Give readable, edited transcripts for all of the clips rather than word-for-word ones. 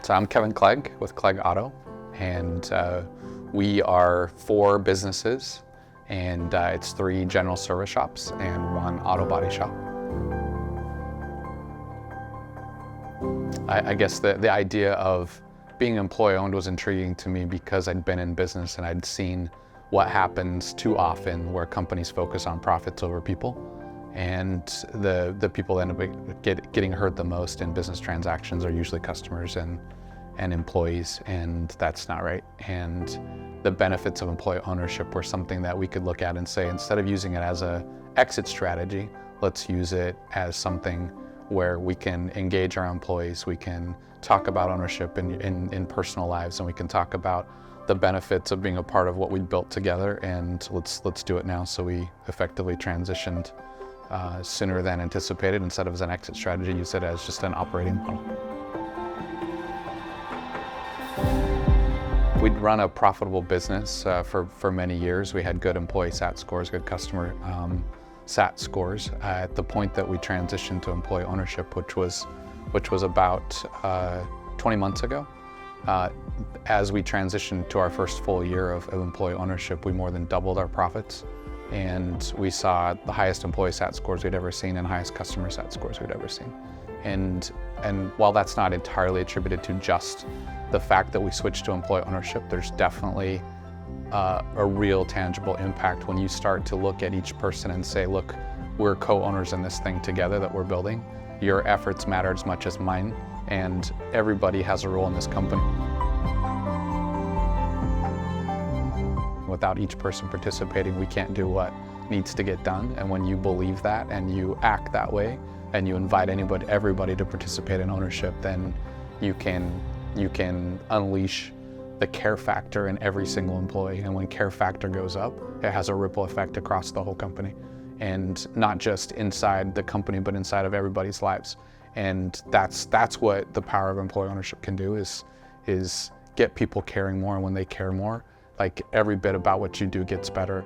So I'm Kevin Clegg with Clegg Auto, and we are 4 businesses, and it's 3 general service shops and 1 auto body shop. I guess the idea of being employee-owned was intriguing to me because I'd been in business and I'd seen what happens too often where companies focus on profits over people. And the people that end up getting hurt the most in business transactions are usually customers and employees, and that's not right. And the benefits of employee ownership were something that we could look at and say, instead of using it as an exit strategy, let's use it as something where we can engage our employees, we can talk about ownership in personal lives, and we can talk about the benefits of being a part of what we built together, and let's do it now. So we effectively transitioned sooner than anticipated. Instead of as an exit strategy, use it as just an operating model. We'd run a profitable business for many years. We had good employee SAT scores, good customer SAT scores. At the point that we transitioned to employee ownership, which was about 20 months ago, as we transitioned to our first full year of employee ownership, we more than doubled our profits. And we saw the highest employee SAT scores we'd ever seen and highest customer SAT scores we'd ever seen. And while that's not entirely attributed to just the fact that we switched to employee ownership, there's definitely a real tangible impact when you start to look at each person and say, look, we're co-owners in this thing together that we're building. Your efforts matter as much as mine, and everybody has a role in this company. Without each person participating, we can't do what needs to get done. And when you believe that and you act that way and you invite everybody to participate in ownership, then you can unleash the care factor in every single employee. And when care factor goes up, it has a ripple effect across the whole company. And not just inside the company, but inside of everybody's lives. And that's what the power of employee ownership can do, is get people caring more. And when they care more, like, every bit about what you do gets better.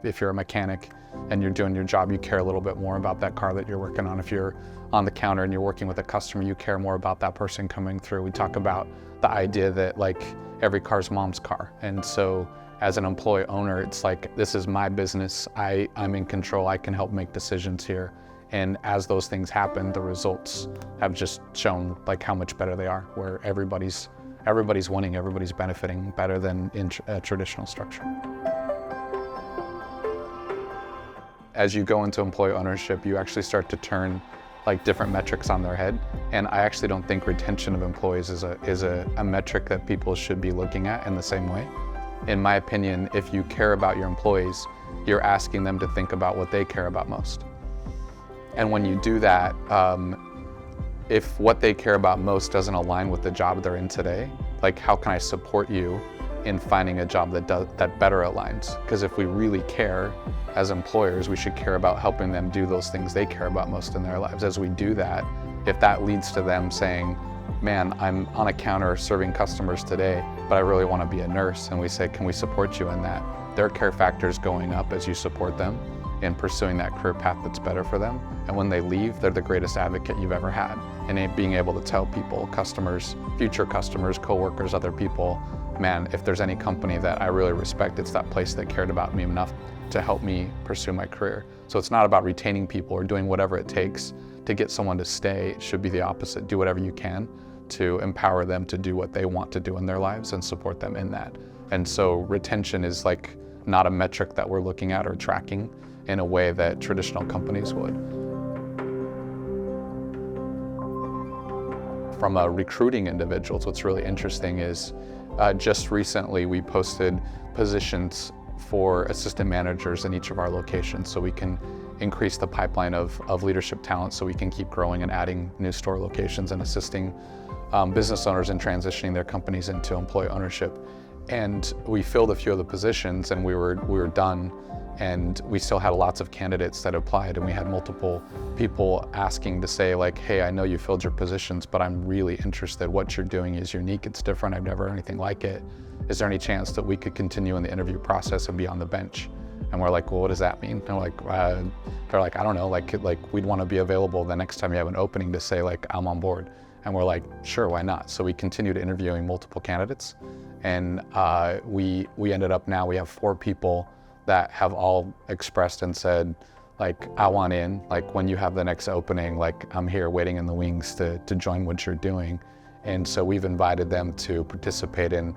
If you're a mechanic and you're doing your job, you care a little bit more about that car that you're working on. If you're on the counter and you're working with a customer, you care more about that person coming through. We talk about the idea that, like, every car's mom's car. And so as an employee owner, it's like, this is my business. I'm in control. I can help make decisions here. And as those things happen, the results have just shown, like, how much better they are, where everybody's winning, everybody's benefiting better than in a traditional structure. As you go into employee ownership, you actually start to turn, like, different metrics on their head. And I actually don't think retention of employees is a metric that people should be looking at in the same way. In my opinion, if you care about your employees, you're asking them to think about what they care about most. And when you do that, if what they care about most doesn't align with the job they're in today, like, how can I support you in finding a job that better aligns? Because if we really care as employers, we should care about helping them do those things they care about most in their lives. As we do that, if that leads to them saying, man, I'm on a counter serving customers today, but I really want to be a nurse, and we say, can we support you in that? Their care factor is going up as you support them in pursuing that career path that's better for them. And when they leave, they're the greatest advocate you've ever had. And being able to tell people, customers, future customers, coworkers, other people, man, if there's any company that I really respect, it's that place that cared about me enough to help me pursue my career. So it's not about retaining people or doing whatever it takes to get someone to stay. It should be the opposite. Do whatever you can to empower them to do what they want to do in their lives and support them in that. And so retention is, like, not a metric that we're looking at or tracking in a way that traditional companies would. From recruiting individuals, what's really interesting is just recently we posted positions for assistant managers in each of our locations, so we can increase the pipeline of leadership talent, so we can keep growing and adding new store locations and assisting business owners in transitioning their companies into employee ownership. And we filled a few of the positions, and we were done, and we still had lots of candidates that applied, and we had multiple people asking to say, like, hey, I know you filled your positions, but I'm really interested. What you're doing is unique, it's different, I've never heard anything like it. Is there any chance that we could continue in the interview process and be on the bench? And we're like, well, what does that mean? And they're like, I don't know, like we'd want to be available the next time you have an opening to say like, I'm on board. And we're like, sure, why not? So we continued interviewing multiple candidates, and we ended up now, we have 4 people that have all expressed and said, like, I want in, like when you have the next opening, like I'm here waiting in the wings to join what you're doing. And so we've invited them to participate in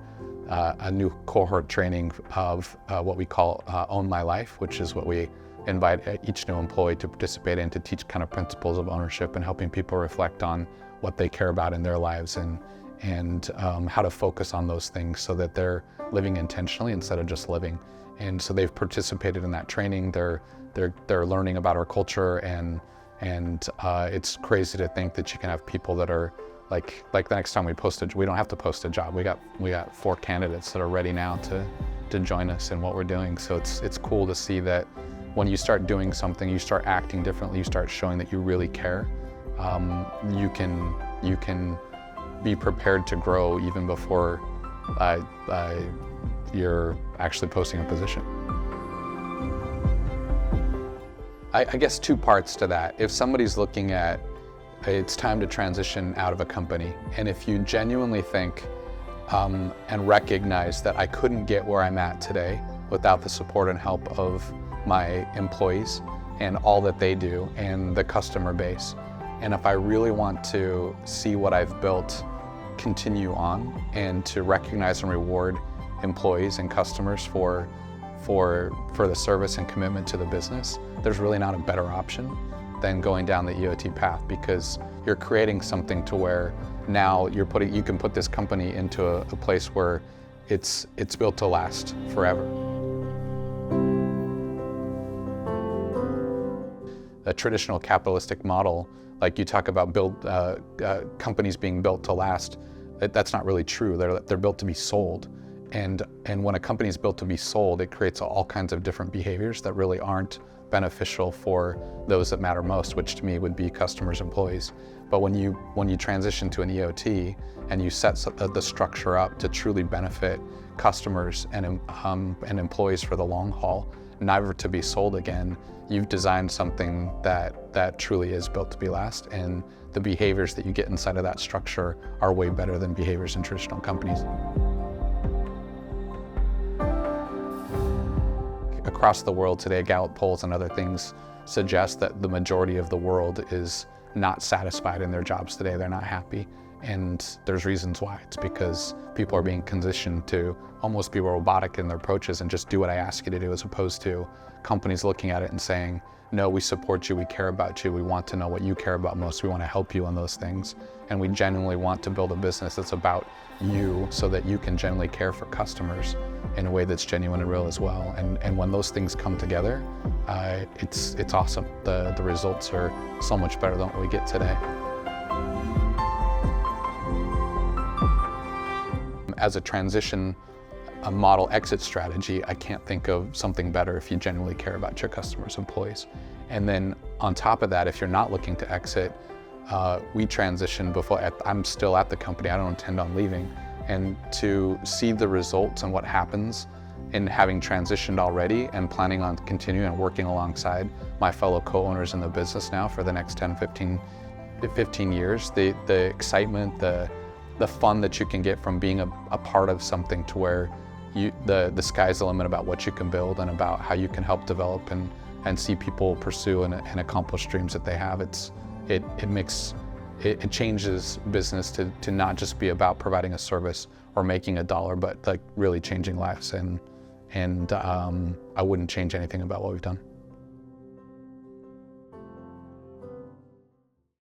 a new cohort training of what we call Own My Life, which is what we invite each new employee to participate in, to teach kind of principles of ownership and helping people reflect on what they care about in their lives and how to focus on those things so that they're living intentionally instead of just living. And so they've participated in that training. They're learning about our culture, and it's crazy to think that you can have people that are like the next time we don't have to post a job. We got 4 candidates that are ready now to join us in what we're doing. So it's cool to see that when you start doing something, you start acting differently, you start showing that you really care. You can be prepared to grow even before you're actually posting a position. I guess 2 parts to that. If somebody's looking at it's time to transition out of a company, and if you genuinely think and recognize that I couldn't get where I'm at today without the support and help of my employees and all that they do and the customer base, and if I really want to see what I've built continue on and to recognize and reward employees and customers for the service and commitment to the business, there's really not a better option than going down the EOT path, because you're creating something to where now you can put this company into a place where it's built to last forever. A traditional capitalistic model, like you talk about companies being built to last, that's not really true. They're built to be sold. And when a company is built to be sold, it creates all kinds of different behaviors that really aren't beneficial for those that matter most, which to me would be customers, employees. But when you transition to an EOT and you set the structure up to truly benefit customers and employees for the long haul, never to be sold again, you've designed something that truly is built to be last, and the behaviors that you get inside of that structure are way better than behaviors in traditional companies. Across the world today, Gallup polls and other things suggest that the majority of the world is not satisfied in their jobs today. They're not happy, and there's reasons why. It's because people are being conditioned to almost be robotic in their approaches and just do what I ask you to do, as opposed to companies looking at it and saying, no, we support you, we care about you, we want to know what you care about most, we want to help you on those things, and we genuinely want to build a business that's about you so that you can genuinely care for customers in a way that's genuine and real as well. And when those things come together, it's awesome. The results are so much better than what we get today. As a transition, a model exit strategy, I can't think of something better if you genuinely care about your customers, employees. And then on top of that, if you're not looking to exit, we transitioned before, I'm still at the company, I don't intend on leaving. And to see the results and what happens in having transitioned already and planning on continuing and working alongside my fellow co-owners in the business now for the next 10, 15 years, the excitement, the fun that you can get from being a part of something to where the sky's the limit about what you can build and about how you can help develop and see people pursue and accomplish dreams that they have. It changes business to not just be about providing a service or making a dollar, but like really changing lives. And I wouldn't change anything about what we've done.